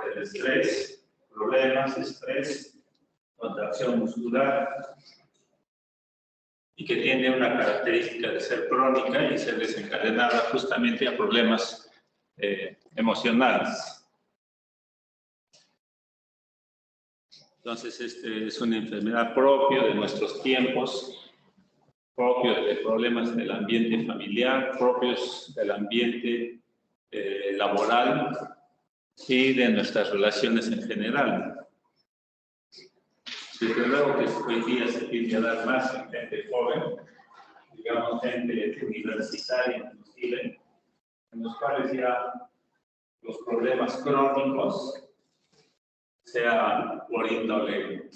por el estrés, problemas, estrés, contracción muscular, y que tiene una característica de ser crónica y ser desencadenada justamente a problemas emocionales. Entonces, es una enfermedad propia de nuestros tiempos, propio de problemas del ambiente familiar, propios del ambiente laboral y de nuestras relaciones en general. Desde luego que hoy día se tiende a dar más en gente joven, digamos gente universitaria inclusive, en los cuales ya los problemas crónicos, sea por índole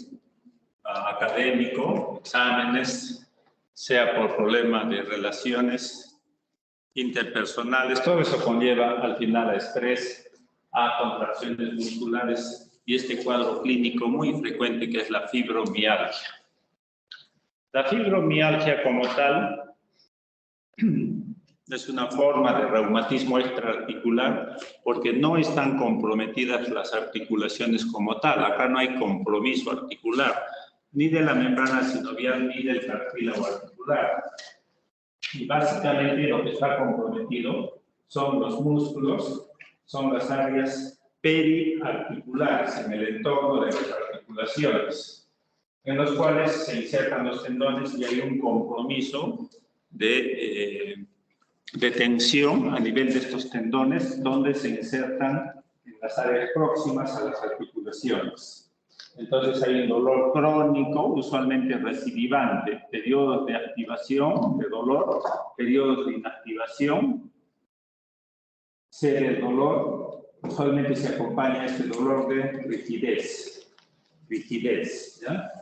académico, exámenes, sea por problemas de relaciones interpersonales, todo eso conlleva al final a estrés, a contracciones musculares y este cuadro clínico muy frecuente que es la fibromialgia. La fibromialgia como tal es una forma de reumatismo extraarticular porque no están comprometidas las articulaciones como tal. Acá no hay compromiso articular, ni de la membrana sinovial ni del cartílago articular. Y básicamente lo que está comprometido son los músculos, son las áreas periarticulares en el entorno de las articulaciones, en los cuales se insertan los tendones y hay un compromiso de tensión a nivel de estos tendones, donde se insertan en las áreas próximas a las articulaciones. Entonces hay un dolor crónico, usualmente recidivante, periodos de activación, de dolor, periodos de inactivación, el dolor, usualmente se acompaña este dolor de rigidez, ¿ya?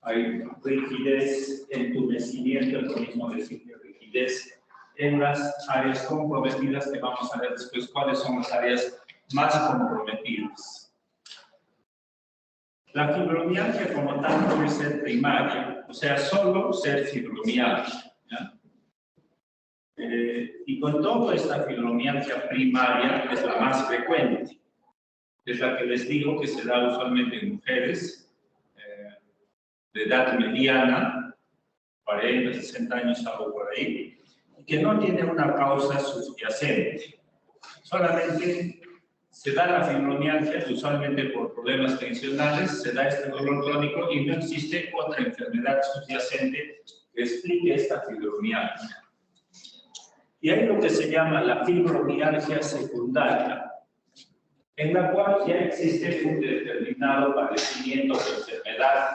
Hay rigidez, entumecimiento, es lo mismo decir que rigidez, en las áreas comprometidas, que vamos a ver después cuáles son las áreas más comprometidas. La fibromialgia como tal puede ser primaria, o sea, solo ser fibromialgia, ¿ya? Y con toda esta fibromialgia primaria es la más frecuente, es la que les digo que se da usualmente en mujeres de edad mediana, 40, 60 años, algo por ahí, y que no tiene una causa subyacente. Solamente se da la fibromialgia, usualmente por problemas tensionales, se da este dolor crónico y no existe otra enfermedad subyacente que explique esta fibromialgia. Y hay lo que se llama la fibromialgia secundaria, en la cual ya existe un determinado padecimiento de enfermedad.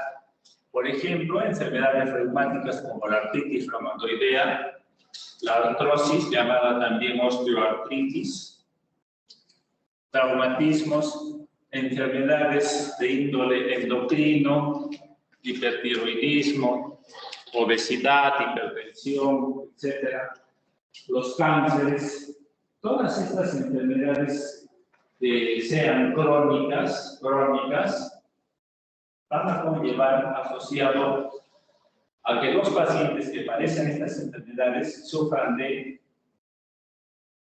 Por ejemplo, enfermedades reumáticas como la artritis reumatoidea, la artrosis, llamada también osteoartritis, traumatismos, enfermedades de índole endocrino, hipertiroidismo, obesidad, hipertensión, etc. Los cánceres, todas estas enfermedades que sean crónicas, van a conllevar asociado a que los pacientes que padecen estas enfermedades sufran de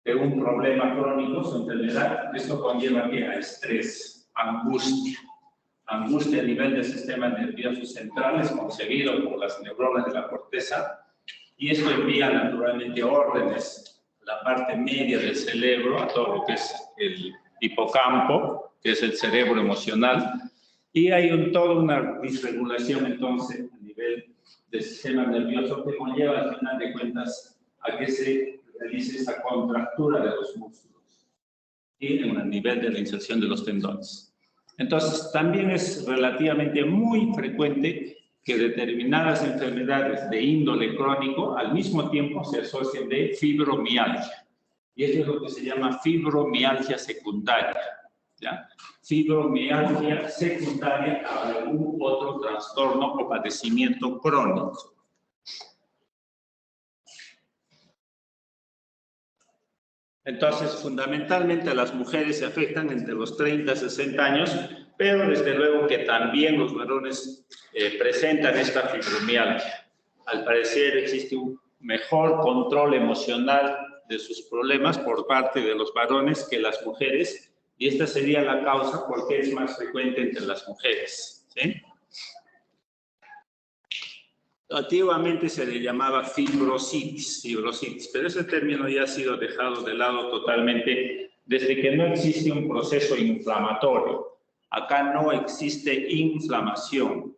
un problema crónico, su enfermedad. Esto conlleva a estrés, angustia a nivel del sistema nervioso central, es concebido por las neuronas de la corteza, y esto envía naturalmente órdenes a la parte media del cerebro, a todo lo que es el hipocampo, que es el cerebro emocional, y hay toda una disregulación entonces a nivel del sistema nervioso que conlleva al final de cuentas a que se realice esa contractura de los músculos y en el nivel de la inserción de los tendones. Entonces, también es relativamente muy frecuente que determinadas enfermedades de índole crónico al mismo tiempo se asocien de fibromialgia. Y esto es lo que se llama fibromialgia secundaria, ¿ya? Fibromialgia secundaria a algún otro trastorno o padecimiento crónico. Entonces, fundamentalmente a las mujeres se afectan entre los 30 y 60 años, pero desde luego que también los varones presentan esta fibromialgia. Al parecer existe un mejor control emocional de sus problemas por parte de los varones que las mujeres, Y esta sería la causa porque es más frecuente entre las mujeres, ¿sí? Antiguamente se le llamaba fibrositis, pero ese término ya ha sido dejado de lado totalmente desde que no existe un proceso inflamatorio. Acá no existe inflamación.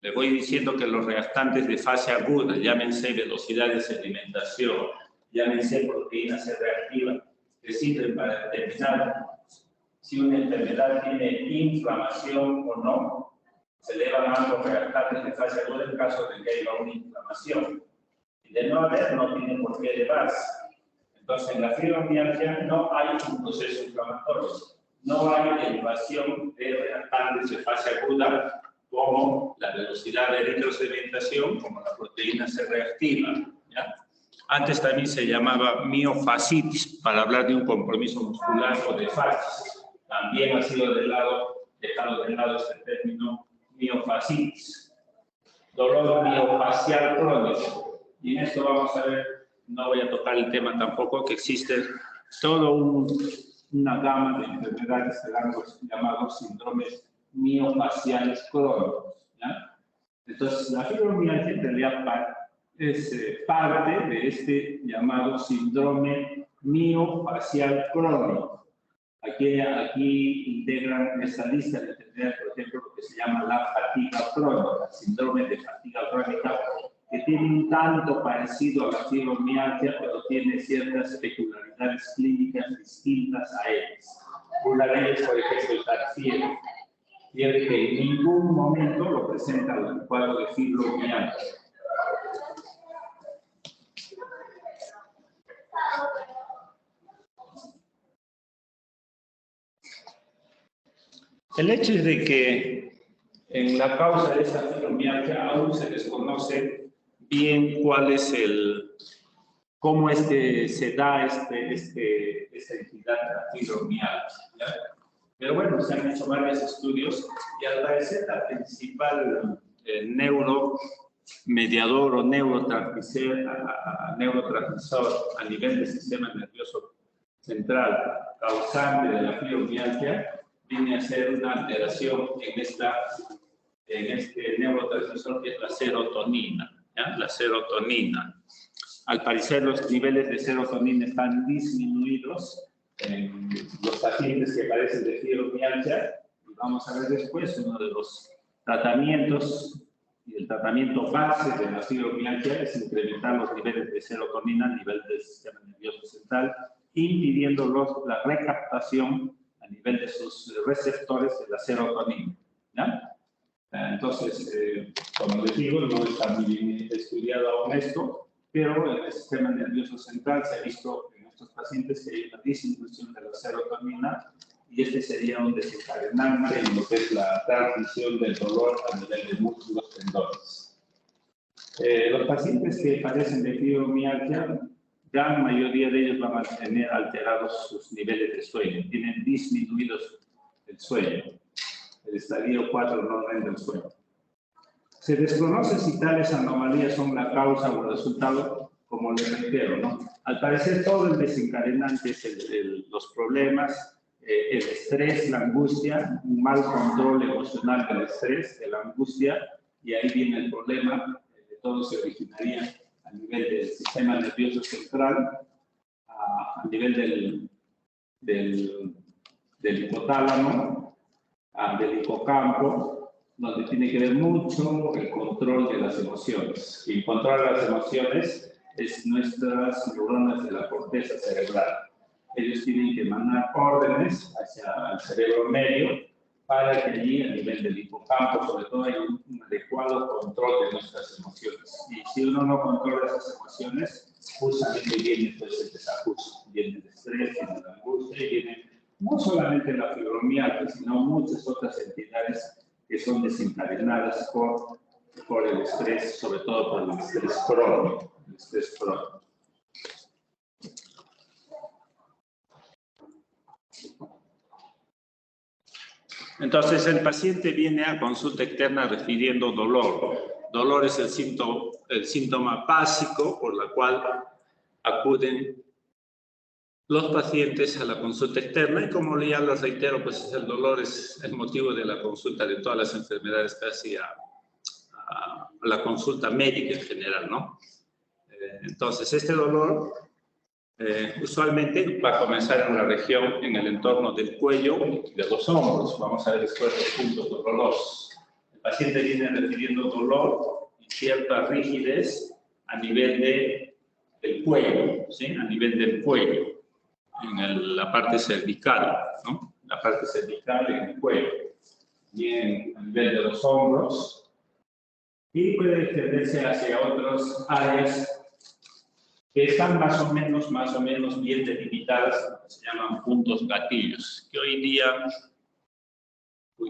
Le voy diciendo que los reactantes de fase aguda, llámense velocidad de sedimentación, llámense proteína C reactiva, que sirven para determinar si una enfermedad tiene inflamación o no. Se elevan ambos reactantes de fase aguda en caso de que haya una inflamación. Y de no haber, no tiene por qué elevarse. Entonces, en la fibromialgia no hay un proceso inflamatorio. No hay elevación de reactantes de fase aguda como la velocidad de eritrosedimentación, como la proteína C reactiva, ¿ya? Antes también se llamaba miofascitis, para hablar de un compromiso muscular o de fascitis. También ha sido dejado de lado este término miofascitis. Dolor miofascial crónico. Y en esto vamos a ver, no voy a tocar el tema tampoco, que existe toda una gama de enfermedades llamados síndromes miofasciales crónicos, ¿ya? Entonces, la fibromialgia en realidad es parte de este llamado síndrome miofascial crónico. Aquí integran esta lista de enfermedades, por ejemplo, lo que se llama la fatiga crónica, síndrome de fatiga crónica, que tiene un tanto parecido a la fibromialgia, pero tiene ciertas peculiaridades clínicas distintas a ellas. Una de ellas, por ejemplo, es la fiebre que en ningún momento lo presenta el cuadro de fibromialgia. El hecho es de que en la causa de esta fibromialgia aún se desconoce bien cómo es que se da esta entidad de la fibromialgia, ¿ya? Pero bueno, se han hecho varios estudios y al parecer la principal neuromediador o neurotransmisor a nivel del sistema nervioso central causante de la fibromialgia viene a ser una alteración en este neurotransmisor que es la serotonina, ¿ya? La serotonina. Al parecer los niveles de serotonina están disminuidos en los pacientes que padecen de fibromialgia, y vamos a ver después uno de los tratamientos, y el tratamiento base de la fibromialgia es incrementar los niveles de serotonina a nivel del sistema nervioso central, impidiendo la recaptación a nivel de sus receptores de la serotonina, ¿ya? Entonces, como les digo, no está muy bien estudiado aún esto, pero en el sistema nervioso central se ha visto en estos pacientes que hay una disminución de la serotonina y este sería un desencadenante en lo que es la transmisión del dolor a nivel de músculos tendones. Los pacientes que padecen de fibromialgia, gran mayoría de ellos van a tener alterados sus niveles de sueño, tienen disminuidos el sueño, el estadio 4 no rinde el sueño. Se desconoce si tales anomalías son la causa o el resultado, como les reitero, ¿no? Al parecer todo el desencadenante es los problemas, el estrés, la angustia, un mal control emocional del estrés, de la angustia, y ahí viene el problema, todo se originaría a nivel del sistema nervioso central, a nivel del hipotálamo, del hipocampo, donde tiene que ver mucho el control de las emociones. Y controlar las emociones es nuestras neuronas de la corteza cerebral. Ellos tienen que mandar órdenes hacia el cerebro medio para que allí, a nivel del hipocampo, sobre todo, hay un adecuado control de nuestras emociones. Y si uno no controla esas emociones, justamente viene pues, el desajuste. Viene el estrés, viene la angustia y viene no solamente la fibromialgia, sino muchas otras entidades que son desencadenadas por el estrés, sobre todo por el estrés crónico. Entonces, el paciente viene a consulta externa refiriendo dolor. Dolor es el síntoma básico por el cual acuden los pacientes a la consulta externa, y como ya lo reitero, pues el dolor es el motivo de la consulta de todas las enfermedades, casi a la consulta médica en general, ¿no? Entonces, este dolor usualmente va a comenzar en la región, en el entorno del cuello y de los hombros. Vamos a ver después los puntos dolorosos. El paciente viene refiriendo dolor y cierta rigidez a nivel del cuello, ¿sí? A nivel del cuello, en la parte cervical, ¿no? La parte cervical en el cuello. Bien, a nivel de los hombros. Y puede extenderse hacia otras áreas que están más o menos bien delimitadas, se llaman puntos gatillos, que hoy en día,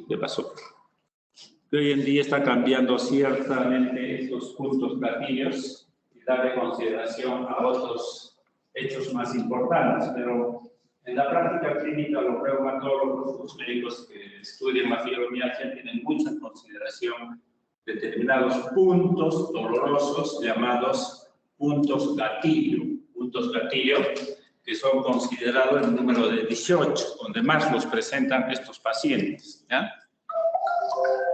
¿qué pasó? Que hoy en día está cambiando ciertamente estos puntos gatillos y darle consideración a otros hechos más importantes, pero en la práctica clínica los reumatólogos, los médicos que estudian la fibromialgia tienen mucha consideración de determinados puntos dolorosos llamados puntos gatillo, que son considerados el número de 18, donde más los presentan estos pacientes, ¿ya?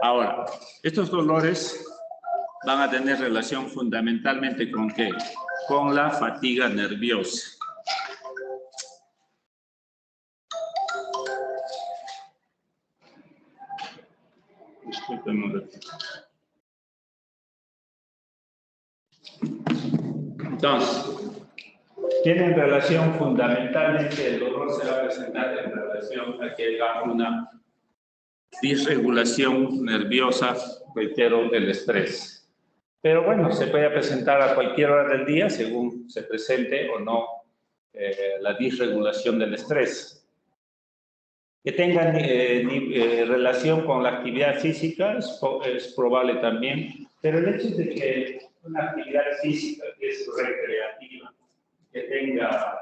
Ahora, estos dolores van a tener relación fundamentalmente ¿con qué? Con la fatiga nerviosa. Disculpen un ratito. Entonces, tienen relación fundamentalmente, el dolor se va a presentar en relación a que haya una disregulación nerviosa, reitero, del estrés. Pero bueno, se puede presentar a cualquier hora del día según se presente o no la disregulación del estrés. Que tengan relación con la actividad física es probable también, pero el hecho de que una actividad física que es recreativa, que tenga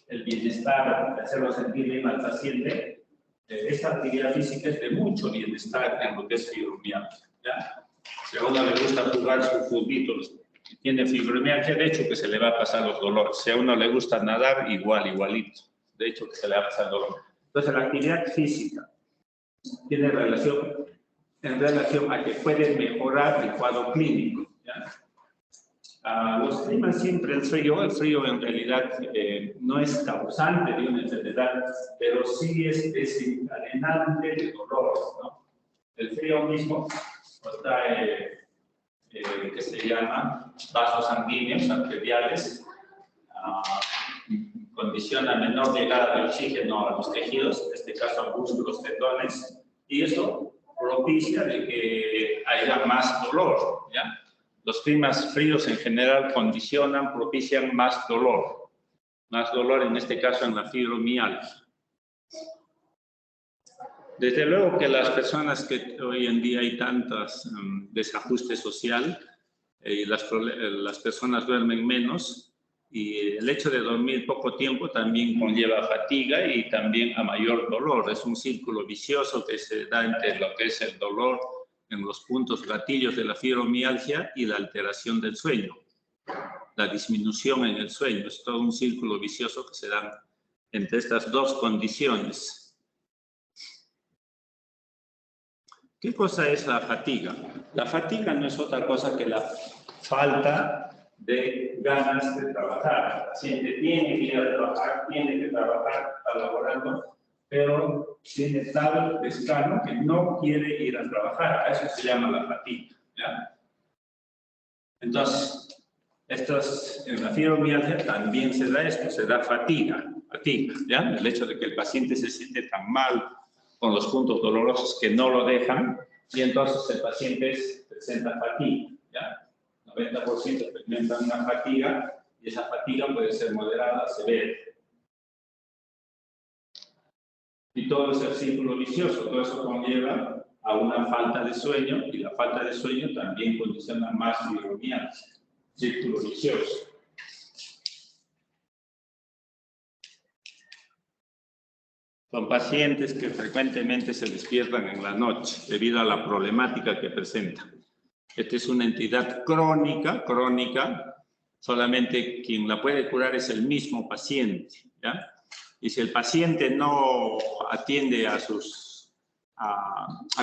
el bienestar, de hacerlo sentir bien al paciente, esta actividad física es de mucho bienestar en lo que es fibromialgia, ¿ya? Si a uno le gusta jugar sus futbitos y tiene fibromialgia, de hecho que se le va a pasar los dolores. Si a uno le gusta nadar, igualito, de hecho que se le va a pasar el dolor. Entonces la actividad física tiene relación a que puede mejorar el cuadro clínico, ¿ya? Los climas siempre, el frío en realidad no es causante de una enfermedad, pero sí es desencadenante de dolores, ¿no? El frío mismo trae, que se llama vasos sanguíneos arteriales, condiciona menor llegada de oxígeno a los tejidos, en este caso a músculos, tendones, y eso propicia de que haya más dolor, ¿ya? Los climas fríos en general propician más dolor en este caso en la fibromialgia. Desde luego que las personas que hoy en día hay tantos desajuste social, las personas duermen menos, y el hecho de dormir poco tiempo también conlleva fatiga y también a mayor dolor. Es un círculo vicioso que se da entre lo que es el dolor en los puntos gatillos de la fibromialgia y la alteración del sueño, la disminución en el sueño. Es todo un círculo vicioso que se da entre estas dos condiciones. ¿Qué cosa es la fatiga? La fatiga no es otra cosa que la falta de ganas de trabajar. El paciente tiene que ir a trabajar, tiene que trabajar, está laborando, pero tiene tal desgano que no quiere ir a trabajar. A eso se llama la fatiga, ¿ya? Entonces, en la fibromialgia también se da esto, se da fatiga, ¿ya? El hecho de que el paciente se siente tan mal con los puntos dolorosos que no lo dejan, y entonces el paciente presenta fatiga, ¿ya? 90% experimentan una fatiga, y esa fatiga puede ser moderada, severa. Y todo es el círculo vicioso, todo eso conlleva a una falta de sueño, y la falta de sueño también condiciona más fibromialgia, círculo vicioso. Son pacientes que frecuentemente se despiertan en la noche debido a la problemática que presentan. Esta es una entidad crónica, Solamente quien la puede curar es el mismo paciente, ¿ya? Y si el paciente no atiende al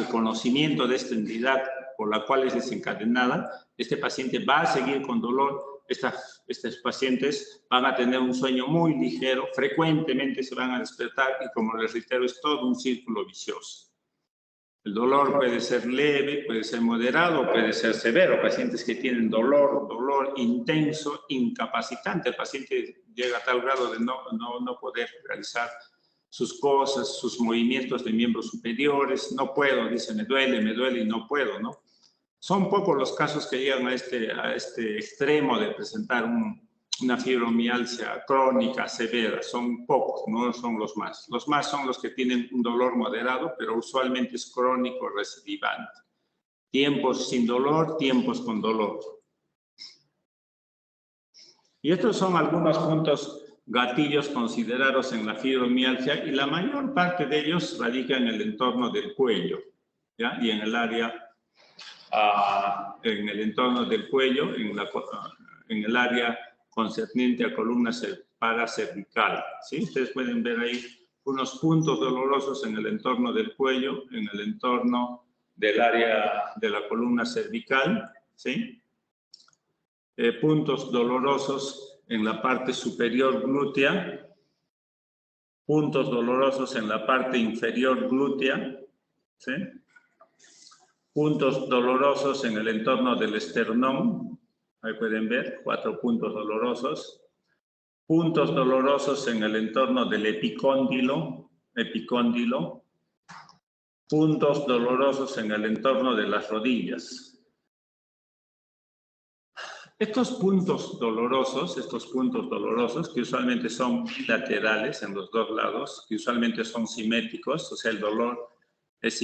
conocimiento de esta entidad por la cual es desencadenada, este paciente va a seguir con dolor. Estos pacientes van a tener un sueño muy ligero, frecuentemente se van a despertar y, como les reitero, es todo un círculo vicioso. El dolor puede ser leve, puede ser moderado, puede ser severo. Pacientes que tienen dolor intenso, incapacitante. El paciente llega a tal grado de no poder realizar sus cosas, sus movimientos de miembros superiores. No puedo, dice, me duele y no puedo, ¿no? Son pocos los casos que llegan a este extremo de presentar una fibromialgia crónica severa. Son pocos, no son los más. Los más son los que tienen un dolor moderado, pero usualmente es crónico recidivante. Tiempos sin dolor, tiempos con dolor. Y estos son algunos puntos gatillos considerados en la fibromialgia, y la mayor parte de ellos radica en el entorno del cuello, ¿ya? Y en el área, en el entorno del cuello, en el área concerniente a columna paracervical, ¿sí? Ustedes pueden ver ahí unos puntos dolorosos en el entorno del cuello, en el entorno del área de la columna cervical, ¿sí? Puntos dolorosos en la parte superior glútea, puntos dolorosos en la parte inferior glútea, ¿sí? Puntos dolorosos en el entorno del esternón, ahí pueden ver, 4 puntos dolorosos. Puntos dolorosos en el entorno del epicóndilo. Puntos dolorosos en el entorno de las rodillas. Estos puntos dolorosos, que usualmente son bilaterales en los dos lados, que usualmente son simétricos, o sea, el dolor es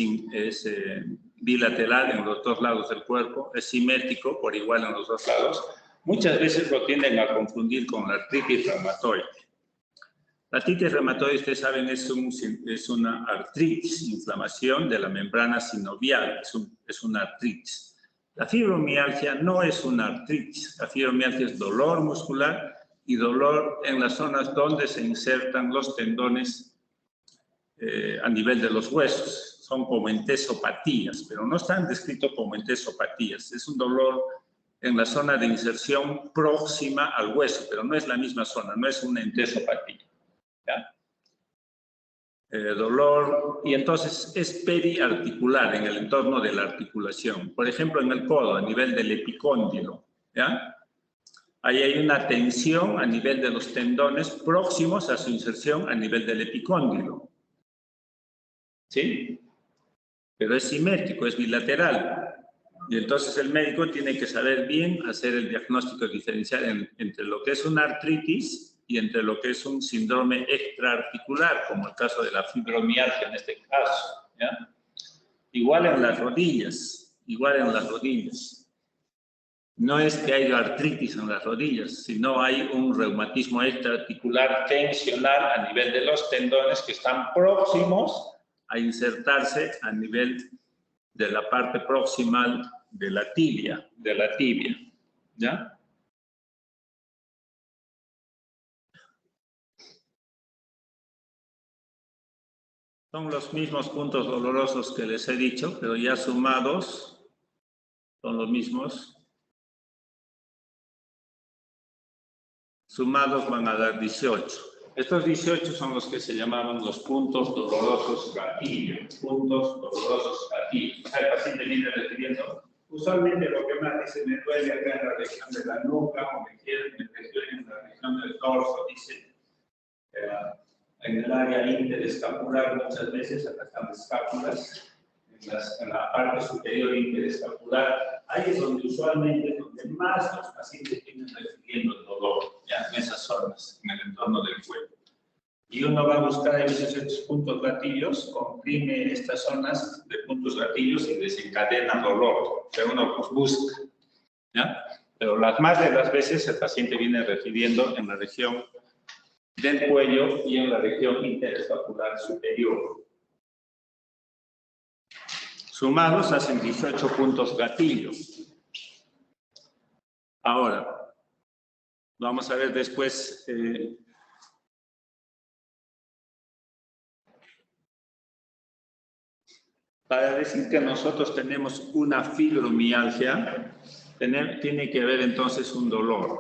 bilateral en los dos lados del cuerpo, es simétrico por igual en los dos lados. Muchas veces lo tienden a confundir con la artritis reumatoide. La artritis reumatoide, ustedes saben, es una artritis, inflamación de la membrana sinovial, es una artritis. La fibromialgia no es una artritis. La fibromialgia es dolor muscular y dolor en las zonas donde se insertan los tendones a nivel de los huesos. Son como entesopatías, pero no están descritos como entesopatías. Es un dolor en la zona de inserción próxima al hueso, pero no es la misma zona, no es una entesopatía, ¿ya? Dolor, y entonces es periarticular en el entorno de la articulación. Por ejemplo, en el codo, a nivel del epicóndilo, ¿ya? Ahí hay una tensión a nivel de los tendones próximos a su inserción a nivel del epicóndilo, ¿sí? Pero es simétrico, es bilateral. Y entonces el médico tiene que saber bien hacer el diagnóstico diferencial entre lo que es una artritis y entre lo que es un síndrome extraarticular, como el caso de la fibromialgia en este caso, ¿ya? Igual en las rodillas. No es que haya artritis en las rodillas, sino hay un reumatismo extraarticular tensional a nivel de los tendones que están próximos a insertarse a nivel de la parte proximal de la tibia, ¿ya? Son los mismos puntos dolorosos que les he dicho, pero ya sumados son los mismos. Sumados van a dar 18. Estos 18 son los que se llamaban los puntos dolorosos gatillo. Puntos dolorosos gatillo. O sea, el paciente viene refiriendo, usualmente lo que más dice, me duele acá en la región de la nuca, o me duele en la región del torso, dice, en el área interescapular muchas veces, acá están las escápulas, en la parte superior interescapular, ahí es donde usualmente, donde más los pacientes vienen refiriendo el dolor, ya, en esas zonas, en el entorno del cuello. Y uno va a buscar a veces estos puntos gatillos, comprime estas zonas de puntos gatillos y desencadena dolor, que uno pues busca, ¿ya? Pero las más de las veces el paciente viene refiriendo en la región del cuello y en la región interescapular superior. Sumados hacen 18 puntos gatillos. Ahora, Vamos a ver después. Para decir que nosotros tenemos una fibromialgia, tiene que haber entonces un dolor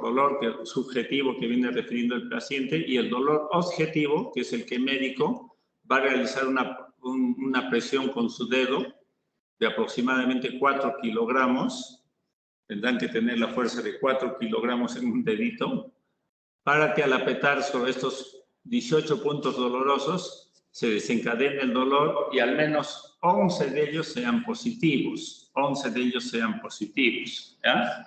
subjetivo que viene refiriendo el paciente y el dolor objetivo, que es el que el médico va a realizar una presión con su dedo de aproximadamente 4 kilogramos. Tendrán que tener la fuerza de 4 kilogramos en un dedito para que al apretar sobre estos 18 puntos dolorosos se desencadene el dolor y al menos 11 de ellos sean positivos. 11 de ellos sean positivos. ¿Ya?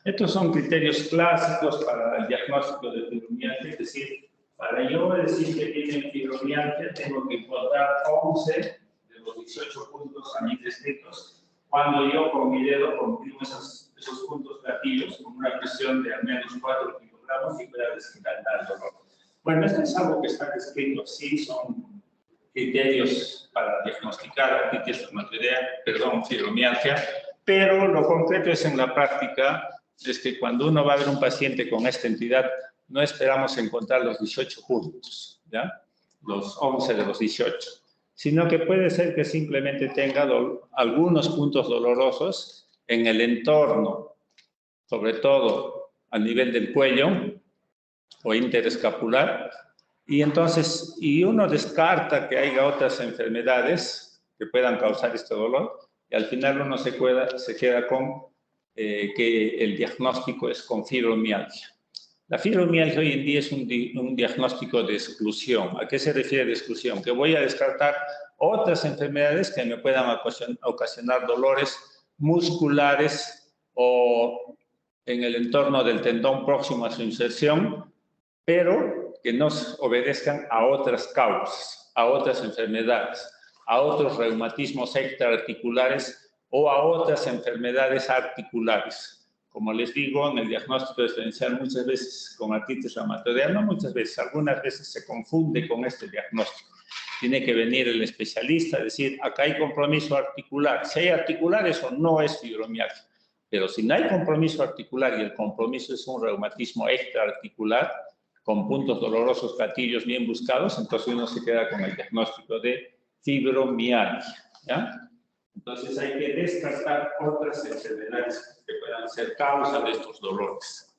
Estos son criterios clásicos para el diagnóstico de fibromialgia, es decir, para yo decir que tienen fibromialgia tengo que encontrar 11 de los 18 puntos a mí descritos. Cuando yo con mi dedo comprimo esos puntos gatillos con una presión de al menos 4 kilogramos y pueda desencadenar el dolor. Bueno, esto es algo que está descrito, sí, son criterios para diagnosticar fibromialgia, pero lo concreto es en la práctica, es que cuando uno va a ver un paciente con esta entidad, no esperamos encontrar los 18 puntos, ¿ya? Los 11 de los 18, sino que puede ser que simplemente tenga algunos puntos dolorosos en el entorno, sobre todo a nivel del cuello o interescapular, y entonces, uno descarta que haya otras enfermedades que puedan causar este dolor, y al final uno se queda con que el diagnóstico es con fibromialgia. La fibromialgia hoy en día es un diagnóstico de exclusión. ¿A qué se refiere de exclusión? Que voy a descartar otras enfermedades que me puedan ocasionar dolores musculares o en el entorno del tendón próximo a su inserción, pero que no obedezcan a otras causas, a otras enfermedades, a otros reumatismos extraarticulares o a otras enfermedades articulares. Como les digo, en el diagnóstico diferencial muchas veces con artritis reumatoidea, no muchas veces, algunas veces se confunde con este diagnóstico. Tiene que venir el especialista a decir, acá hay compromiso articular. Si hay articular, eso no es fibromialgia. Pero si no hay compromiso articular y el compromiso es un reumatismo extraarticular, con puntos dolorosos, gatillos bien buscados, entonces uno se queda con el diagnóstico de fibromialgia, ¿ya? Entonces hay que descartar otras enfermedades que puedan ser causa de estos dolores.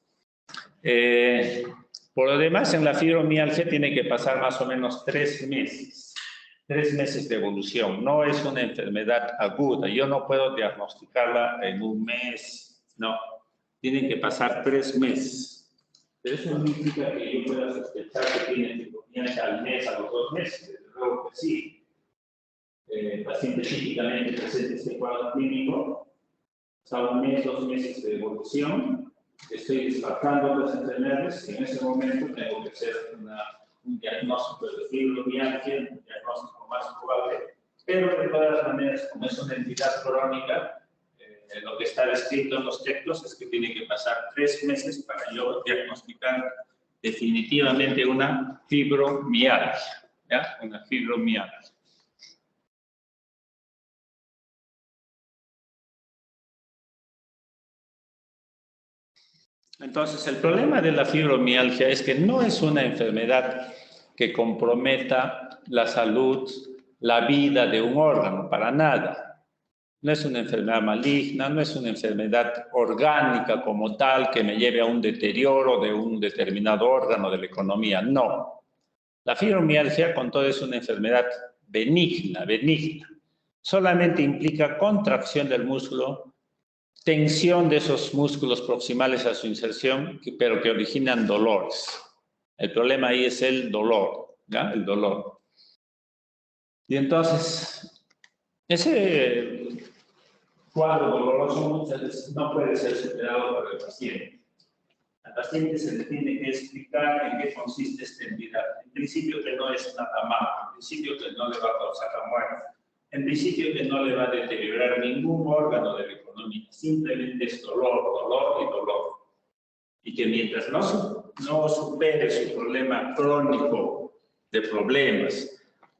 Por lo demás, en la fibromialgia tiene que pasar más o menos 3 meses. 3 meses de evolución. No es una enfermedad aguda. Yo no puedo diagnosticarla en un mes. No. Tienen que pasar 3 meses. Pero eso no implica que yo pueda sospechar que tiene fibromialgia al mes, a los 2 meses. Desde luego que sí. El paciente típicamente presenta este cuadro clínico, hasta 1 mes, 2 meses de evolución, estoy descartando otras enfermedades y en ese momento tengo que hacer un diagnóstico de fibromialgia, un diagnóstico más probable, pero de todas maneras, como es una entidad crónica, lo que está descrito en los textos es que tiene que pasar 3 meses para yo diagnosticar definitivamente una fibromialgia, ¿ya? Una fibromialgia. Entonces, el problema de la fibromialgia es que no es una enfermedad que comprometa la salud, la vida de un órgano, para nada. No es una enfermedad maligna, no es una enfermedad orgánica como tal que me lleve a un deterioro de un determinado órgano de la economía, no. La fibromialgia, con todo, es una enfermedad benigna. Solamente implica contracción del músculo, tensión de esos músculos proximales a su inserción, pero que originan dolores. El problema ahí es el dolor, ¿ya? El dolor. Y entonces, ese cuadro doloroso muchas veces no puede ser superado por el paciente. Al paciente se le tiene que explicar en qué consiste esta entidad. En principio que no es nada malo, en principio que no le va a causar la muerte, en principio que no le va a deteriorar ningún órgano de la economía, simplemente es dolor, dolor y dolor. Y que mientras no supere su problema crónico de problemas,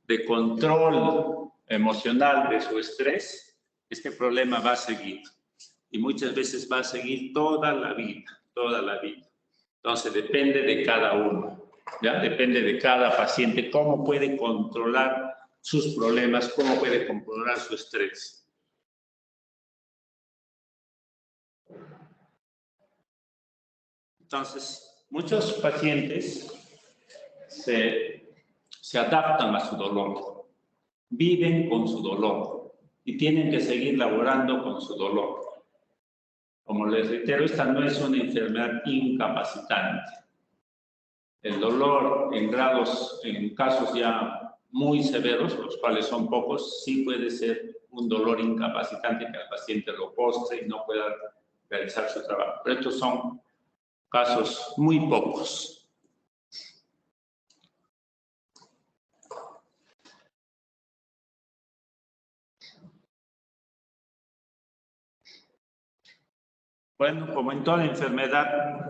de control emocional de su estrés, este problema va a seguir. Y muchas veces va a seguir toda la vida, toda la vida. Entonces, depende de cada uno, ¿ya? Depende de cada paciente, cómo puede controlar sus problemas, cómo puede controlar su estrés. Entonces, muchos pacientes se adaptan a su dolor, viven con su dolor y tienen que seguir laborando con su dolor. Como les reitero, esta no es una enfermedad incapacitante. El dolor en casos ya muy severos, los cuales son pocos, sí puede ser un dolor incapacitante que al paciente lo postre y no pueda realizar su trabajo. Pero estos son casos muy pocos. Bueno, como en toda enfermedad,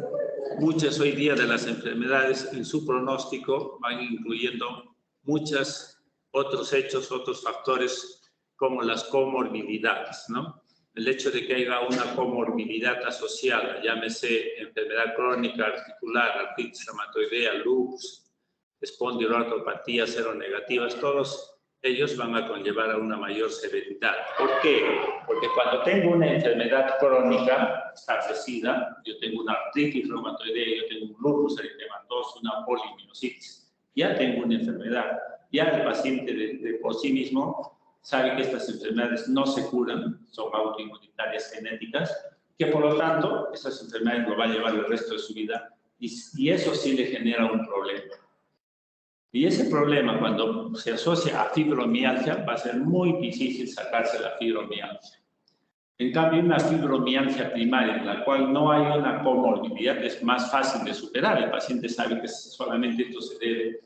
muchas hoy día de las enfermedades en su pronóstico van incluyendo muchos otros hechos, otros factores como las comorbilidades, ¿no? El hecho de que haya una comorbilidad asociada, llámese enfermedad crónica articular, artritis reumatoidea, lupus, espondiloartropatía seronegativas, todos ellos van a conllevar a una mayor severidad. ¿Por qué? Porque cuando tengo una enfermedad crónica establecida, yo tengo una artritis reumatoidea, yo tengo un lupus eritematoso, una polimiositis, ya tengo una enfermedad. Ya el paciente por sí mismo sabe que estas enfermedades no se curan, son autoinmunitarias genéticas, que por lo tanto esas enfermedades lo va a llevar el resto de su vida y eso sí le genera un problema. Y ese problema, cuando se asocia a fibromialgia, va a ser muy difícil sacarse la fibromialgia. En cambio, una fibromialgia primaria, en la cual no hay una comorbilidad, es más fácil de superar. El paciente sabe que solamente esto se debe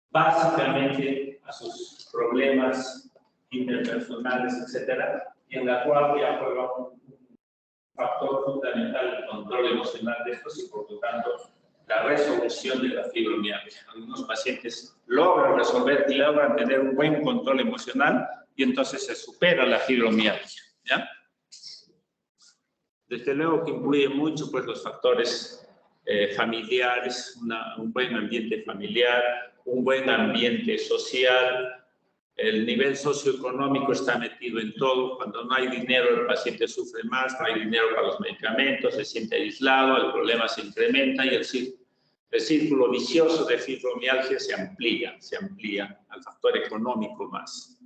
básicamente a sus problemas interpersonales, etcétera, y en la cual ya juega un factor fundamental el control emocional de estos y, por lo tanto, la resolución de la fibromialgia. Algunos pacientes logran resolver y logran tener un buen control emocional y entonces se supera la fibromialgia, ¿ya? Desde luego que influye mucho pues, los factores familiares, un buen ambiente familiar, un buen ambiente social. El nivel socioeconómico está metido en todo. Cuando no hay dinero, el paciente sufre más, no hay dinero para los medicamentos, se siente aislado, el problema se incrementa y el círculo vicioso de fibromialgia se amplía al factor económico más.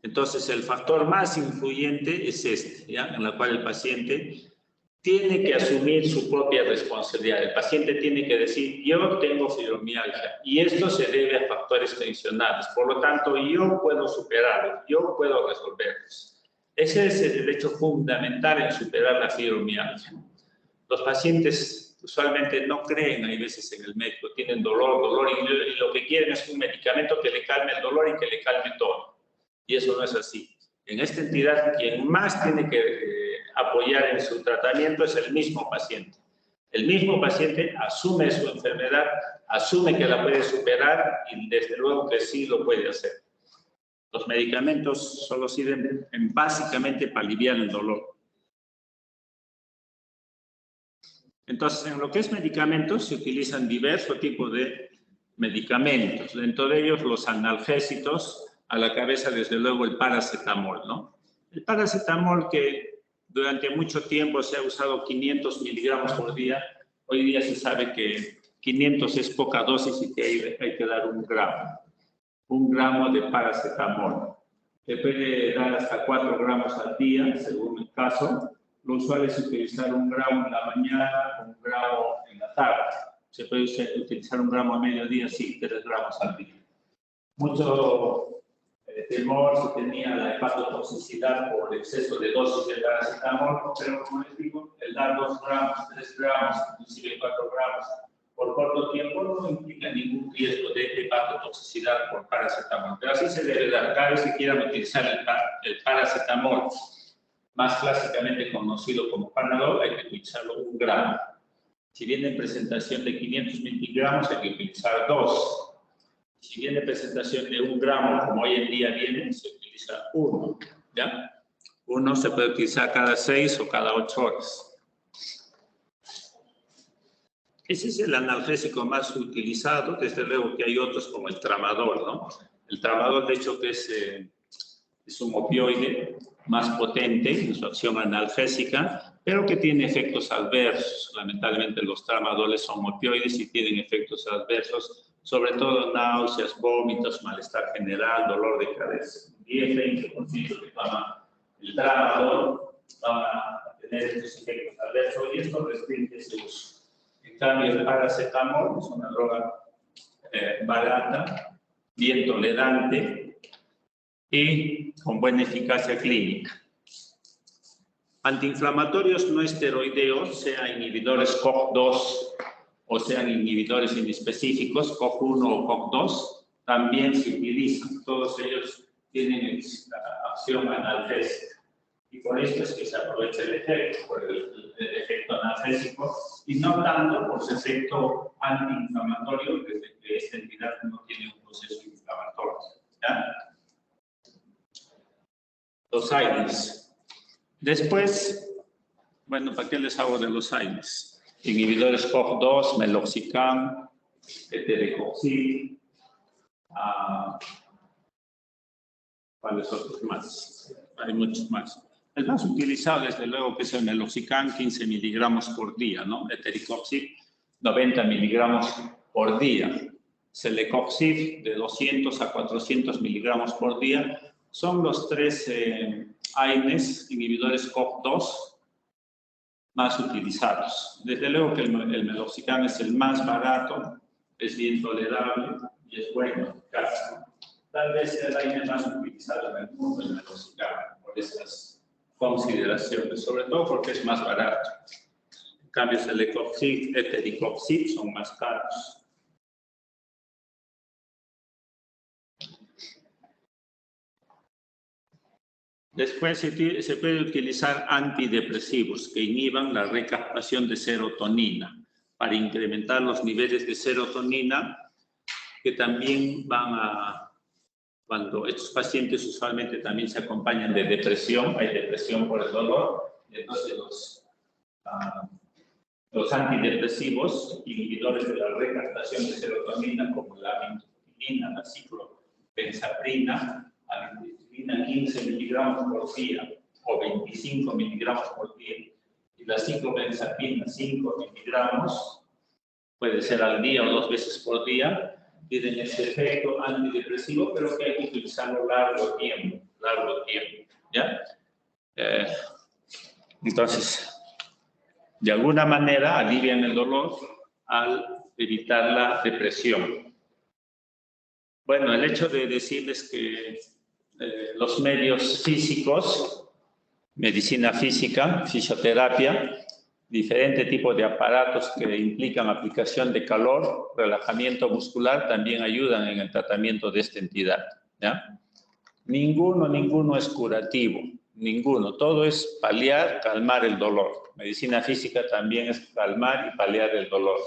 Entonces, el factor más influyente es este, ¿ya? En la cual el paciente tiene que asumir su propia responsabilidad. El paciente tiene que decir, yo tengo fibromialgia y esto se debe a factores tensionales. Por lo tanto, yo puedo superarlos, yo puedo resolverlos. Ese es el hecho fundamental en superar la fibromialgia. Los pacientes usualmente no creen, hay veces en el médico, tienen dolor, y lo que quieren es un medicamento que le calme el dolor y que le calme todo. Y eso no es así. En esta entidad, quien más tiene que apoyar en su tratamiento es el mismo paciente. El mismo paciente asume su enfermedad, asume que la puede superar y desde luego que sí lo puede hacer. Los medicamentos solo sirven básicamente para aliviar el dolor. Entonces, en lo que es medicamentos, se utilizan diversos tipos de medicamentos. Dentro de ellos, los analgésicos, a la cabeza, desde luego, el paracetamol, ¿no? El paracetamol que durante mucho tiempo se ha usado 500 miligramos por día, hoy día se sabe que 500 es poca dosis y que hay que dar 1 gramo. 1 gramo de paracetamol. Se puede dar hasta 4 gramos al día, según el caso. Lo usual es utilizar 1 gramo en la mañana, 1 gramo en la tarde. Se puede utilizar 1 gramo a mediodía, sí, 3 gramos al día. Mucho temor se tenía la hepatotoxicidad por exceso de dosis de paracetamol, pero como les digo, el dar 2 gramos, 3 gramos, inclusive 4 gramos por corto tiempo no implica ningún riesgo de hepatotoxicidad por paracetamol. Pero así se debe dar. Cada vez que quieran utilizar el paracetamol, más clásicamente conocido como Panadol, hay que utilizarlo 1 gramo. Si viene en presentación de 500 miligramos, hay que utilizar 2. Si viene presentación de 1 gramo, como hoy en día viene, se utiliza 1, ¿ya? 1 se puede utilizar cada 6 o cada 8 horas. Ese es el analgésico más utilizado. Desde luego que hay otros como el tramadol, ¿no? El tramadol, de hecho, que es un opioide más potente en su acción analgésica, pero que tiene efectos adversos. Lamentablemente los tramadoles son opioides y tienen efectos adversos, sobre todo náuseas, vómitos, malestar general, dolor de cabeza. 10-20% que toma el tramadol van a tener estos efectos adversos y esto restringe su uso. En cambio, el paracetamol es una droga barata, bien tolerante y con buena eficacia clínica. Antiinflamatorios no esteroideos, sean inhibidores COX-2 o sean inhibidores inespecíficos, COX-1 o COX-2, también se utilizan. Todos ellos tienen acción analgésica. Y por esto es que se aprovecha el efecto, por el efecto analgésico, y no tanto por su efecto antiinflamatorio, desde que esta entidad no tiene un proceso inflamatorio. ¿Ya? Los AINES. Después, bueno, ¿para qué les hago de los AINES? Inhibidores COX-2, meloxicam, etericoxib, ¿cuáles otros más? Hay muchos más. El más utilizado, desde luego, que es el meloxicam, 15 miligramos por día, ¿no? Etericoxib, 90 miligramos por día. Celecoxib, de 200 a 400 miligramos por día. Son los tres AINES, inhibidores COX-2, más utilizados. Desde luego que el meloxicam es el más barato, es bien tolerable y es bueno, eficaz. Tal vez sea el AINE más utilizado en el mundo, el meloxicam, por estas consideraciones, sobre todo porque es más barato. En cambio, celecoxib, etericoxib son más caros. Después se puede utilizar antidepresivos que inhiban la recaptación de serotonina para incrementar los niveles de serotonina que también van a, cuando estos pacientes usualmente también se acompañan de depresión, hay depresión por el dolor, entonces los antidepresivos, inhibidores de la recaptación de serotonina como la amitriptilina, la ciclobenzaprina, 15 miligramos por día o 25 miligramos por día y la ciclobenzaprina 5 miligramos, puede ser al día o 2 veces por día, tienen ese efecto antidepresivo, pero que hay que utilizarlo largo tiempo, ¿ya? Entonces, de alguna manera alivian el dolor al evitar la depresión. Bueno, el hecho de decirles que los medios físicos, medicina física, fisioterapia, diferentes tipos de aparatos que implican aplicación de calor, relajamiento muscular, también ayudan en el tratamiento de esta entidad, ¿ya? Ninguno es curativo, ninguno. Todo es paliar, calmar el dolor. Medicina física también es calmar y paliar el dolor.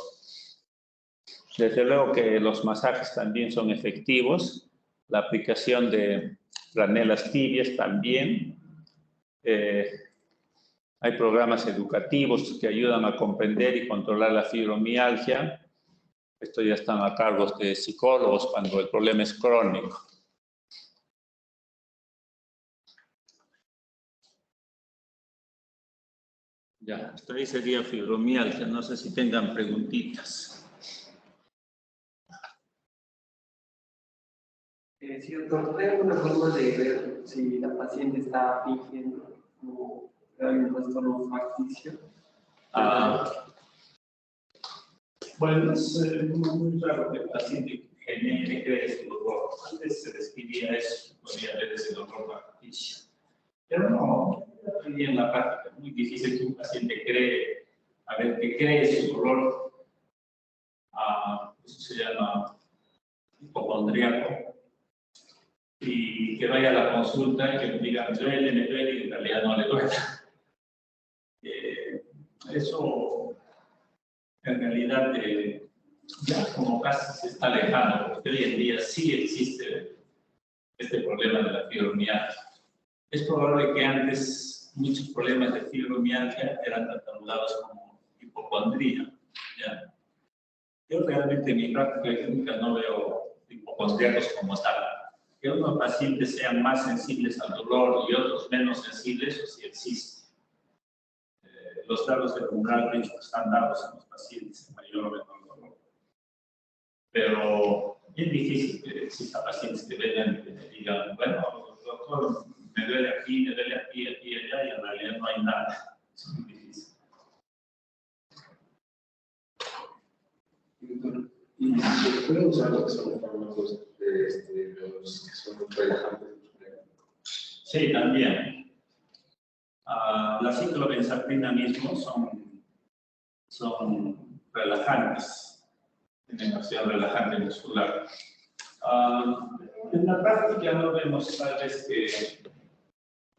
Desde luego que los masajes también son efectivos. La aplicación de franelas tibias también. Hay programas educativos que ayudan a comprender y controlar la fibromialgia. Esto ya están a cargo de psicólogos cuando el problema es crónico. Ya, hasta ahí sería fibromialgia. No sé si tengan preguntitas. Sí, doctor, ¿hay alguna forma de ver si la paciente está fingiendo o hay un trastorno facticio? Bueno, es muy raro que el paciente genere, cree ese dolor. Antes se describía eso, podría haber ese dolor facticio. Pero no, hoy en la práctica es muy difícil que un paciente cree, que cree ese dolor, eso se llama hipocondriaco, y que vaya a la consulta y que me diga, me duele, y en realidad no le duele. Eso, en realidad, ya como casi se está alejando, porque hoy en día sí existe este problema de la fibromialgia. Es probable que antes muchos problemas de fibromialgia eran catalogados como hipocondría, ¿ya? Yo realmente en mi práctica clínica no veo hipocondríacos como tal. Que unos pacientes sean más sensibles al dolor y otros menos sensibles, eso sí existe. Los grados de umbral de hecho están dados en los pacientes en mayor o menor dolor. Pero es difícil que existan pacientes que vengan y que me digan, bueno, doctor, me duele aquí, aquí, allá, y en realidad no hay nada. Es muy difícil. ¿Y se puede usar lo que son fármacos de los que son relajantes? Sí, también. La ciclobenzaprina mismo son relajantes, tienen acción relajante muscular. En la práctica no vemos tal vez que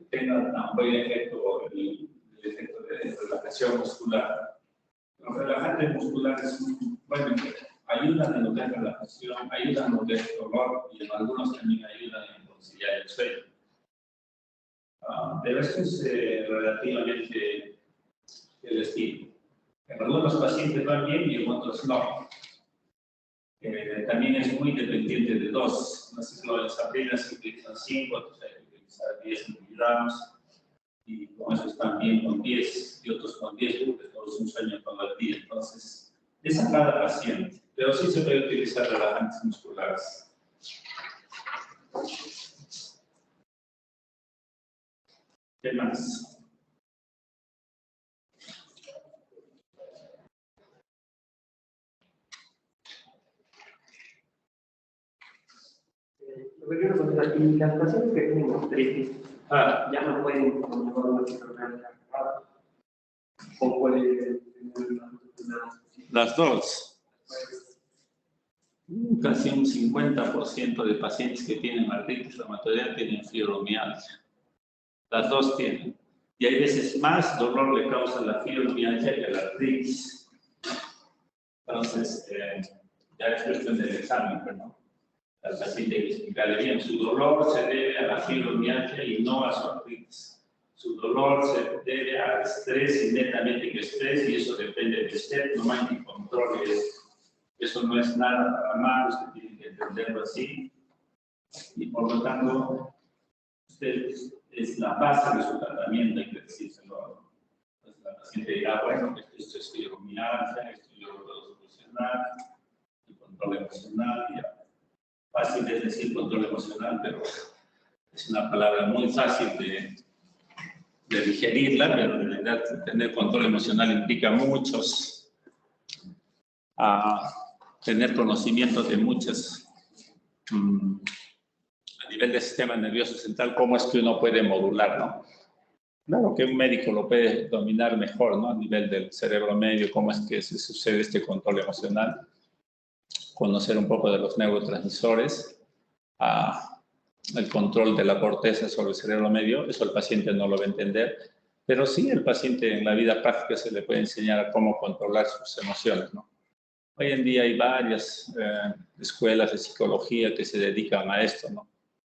tenga tan buen efecto el efecto de relajación muscular. Los relajantes musculares, bueno, ayudan en lo que es relajación, ayudan en lo que es dolor y en algunos también ayudan en conciliar el sueño. Pero esto es relativamente el estilo. En algunos pacientes van bien y en otros no. También es muy dependiente de dosis. No sé si las apenas se utilizan 5, otros hay que utilizar 10 miligramos. Y con eso están bien con 10 y otros con 10, porque todos un sueño con el día. Entonces, es a cada paciente. Pero sí se puede utilizar relajantes musculares. ¿Qué más? Lo que quiero contar aquí, las pacientes que tienen artritis ya no pueden controlar una fibromíalgia o pueden tener Las dos. Casi un 50% de pacientes que tienen artritis reumatoidea tienen fibromialgia. Las dos tienen. Y hay veces más dolor le causa la fibromialgia que la artritis. Entonces, ya es cuestión del examen, ¿no? Al paciente hay que explicarle bien. Su dolor se debe a la fibromialgia y no a su artritis. Su dolor se debe al estrés y netamente que estrés, y eso depende de usted, no hay ni controles. Eso no es nada para mal, usted tiene que entenderlo así. Y por lo tanto, usted es la base de su tratamiento, hay que decírselo. Entonces la paciente dirá, bueno, esto es fibromialgia, esto yo lo puedo solucionar, y control emocional, ya. Fácil es decir control emocional, pero es una palabra muy fácil de digerirla, pero en realidad tener control emocional implica tener conocimiento de muchas, a nivel del sistema nervioso central, cómo es que uno puede modular, ¿no? Claro que un médico lo puede dominar mejor, ¿no? A nivel del cerebro medio, cómo es que se sucede este control emocional, conocer un poco de los neurotransmisores, el control de la corteza sobre el cerebro medio, eso el paciente no lo va a entender, pero sí el paciente en la vida práctica se le puede enseñar a cómo controlar sus emociones, ¿no? Hoy en día hay varias escuelas de psicología que se dedican a esto, ¿no?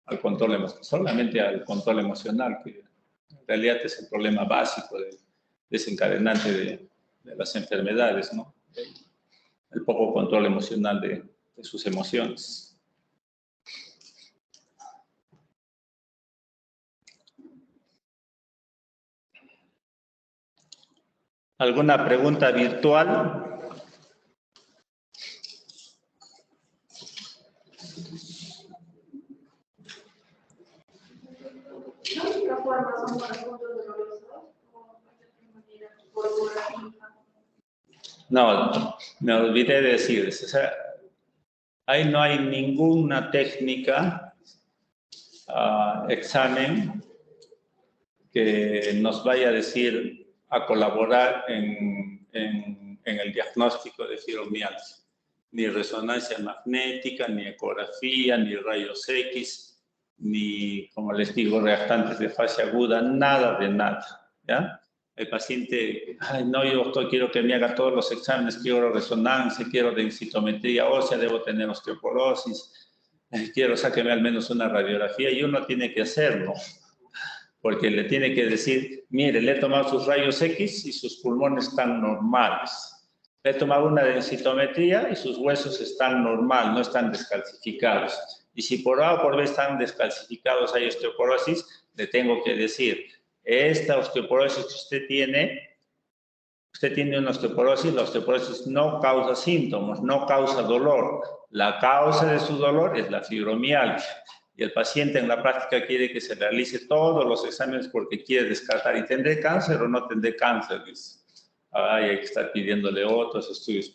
Al control emocional, solamente al control emocional, que en realidad es el problema básico desencadenante de las enfermedades, ¿no? El poco control emocional de sus emociones. ¿Alguna pregunta virtual? No, me olvidé de decir, o sea, ahí no hay ninguna técnica, examen, que nos vaya a decir, a colaborar en el diagnóstico de fibromialgia. Ni resonancia magnética, ni ecografía, ni rayos X, ni, como les digo, reactantes de fase aguda, nada de nada, ¿ya? El paciente, ay, no, yo doctor, quiero que me haga todos los exámenes, quiero resonancia, quiero densitometría ósea, debo tener osteoporosis, quiero sáqueme al menos una radiografía, y uno tiene que hacerlo, porque le tiene que decir, mire, le he tomado sus rayos X y sus pulmones están normales. He tomado una densitometría y sus huesos están normal, no están descalcificados. Y si por A o por B están descalcificados, hay osteoporosis, le tengo que decir, esta osteoporosis que usted tiene una osteoporosis, la osteoporosis no causa síntomas, no causa dolor. La causa de su dolor es la fibromialgia. Y el paciente en la práctica quiere que se realice todos los exámenes porque quiere descartar, ¿y tendré cáncer o no tendré cáncer? Dice. Ay, hay que estar pidiéndole otros estudios.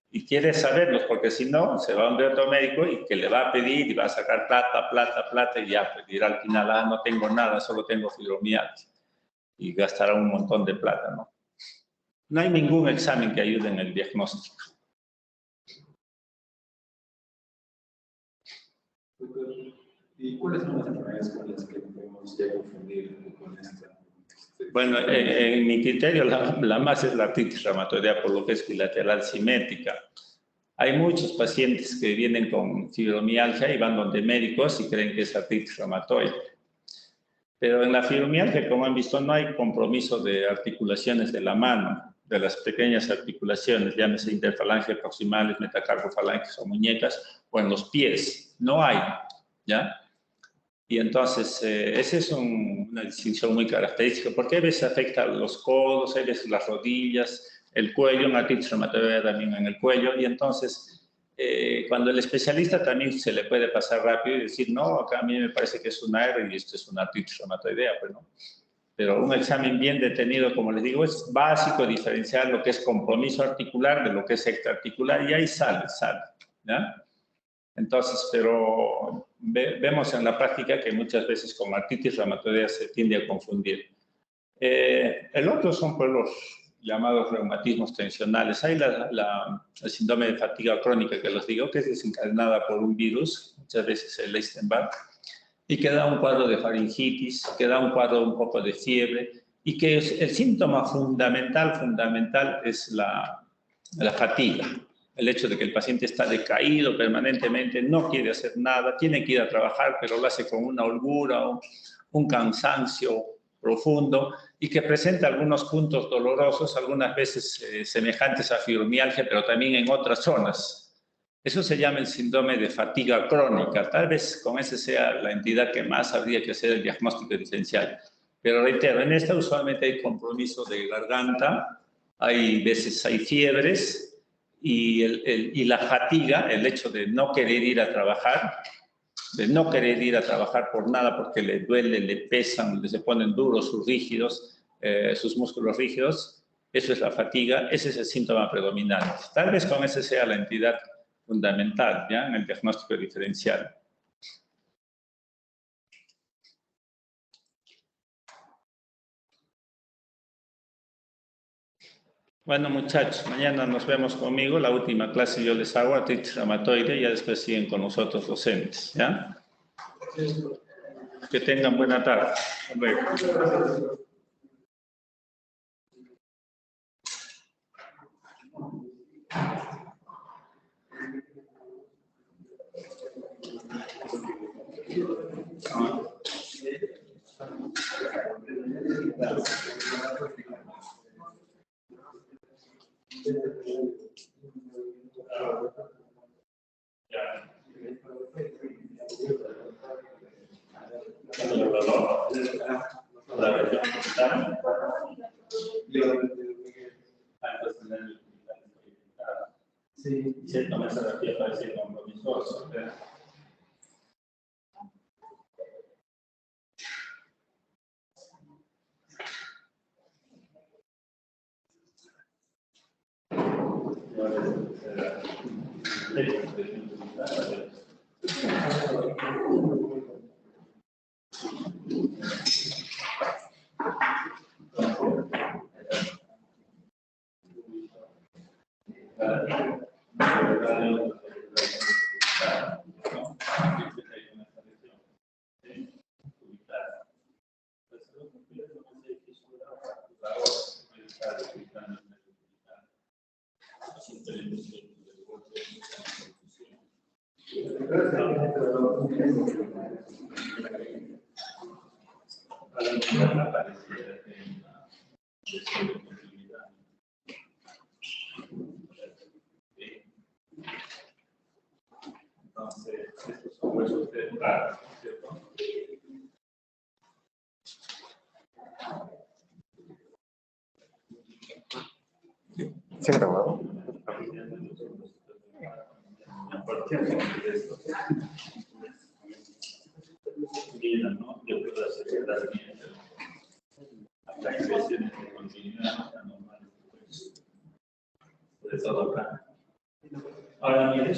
Y quiere saberlos, porque si no, se va a un otro médico y que le va a pedir y va a sacar plata, y ya, pues dirá al final, ah, no tengo nada, solo tengo fibromialgia. Y gastará un montón de plata, ¿no? No hay ningún examen que ayude en el diagnóstico. ¿Y cuáles son las enfermedades con las que podemos ya confundir con esta? Bueno, en mi criterio, la más es la artritis reumatoidea, por lo que es bilateral simétrica. Hay muchos pacientes que vienen con fibromialgia y van donde médicos y creen que es artritis reumatoide. Pero en la fibromialgia, como han visto, no hay compromiso de articulaciones de la mano, de las pequeñas articulaciones, llámese interfalange proximales, metacarpofalanges o muñecas, o en los pies. No hay, ¿ya? Y entonces, esa es una distinción muy característica, porque a veces afecta a los codos, a veces las rodillas, el cuello, una artritis reumatoidea también en el cuello, y entonces, cuando el especialista también se le puede pasar rápido y decir, no, acá a mí me parece que es una R y esto es una artritis reumatoidea, pues no. Pero un examen bien detenido, como les digo, es básico diferenciar lo que es compromiso articular de lo que es extraarticular, y ahí sale, ¿ya? Entonces, pero vemos en la práctica que muchas veces con artritis reumatoidea se tiende a confundir. El otro son pues, los llamados reumatismos tensionales. Hay el síndrome de fatiga crónica, que los digo, que es desencadenada por un virus, muchas veces el Epstein-Barr, y que da un cuadro de faringitis, que da un cuadro un poco de fiebre, y que el síntoma fundamental es la fatiga. El hecho de que el paciente está decaído permanentemente, no quiere hacer nada, tiene que ir a trabajar, pero lo hace con una holgura, un cansancio profundo, y que presenta algunos puntos dolorosos, algunas veces semejantes a fibromialgia, pero también en otras zonas. Eso se llama el síndrome de fatiga crónica. Tal vez con ese sea la entidad que más habría que hacer el diagnóstico diferencial. Pero reitero, en esta usualmente hay compromiso de garganta, hay veces hay fiebres, y la fatiga, el hecho de no querer ir a trabajar, por nada porque le duele, le pesan, se ponen duros, sus músculos rígidos, eso es la fatiga, ese es el síntoma predominante. Tal vez con ese sea la entidad fundamental, ¿ya? En el diagnóstico diferencial. Bueno, muchachos, mañana nos vemos conmigo. La última clase yo les hago artritis reumatoide y ya después siguen con nosotros docentes, ¿ya? Que tengan buena tarde. Hasta luego. Sí, cierto, me terapia parece compromisoso. Entonces, estos son huesos raros, ¿cierto? ¿Se ha grabado? Mira, ¿no? Yo puedo hacer las mías. Acá hay cuestiones de continuidad normal. Por eso acá. Ahora, mire.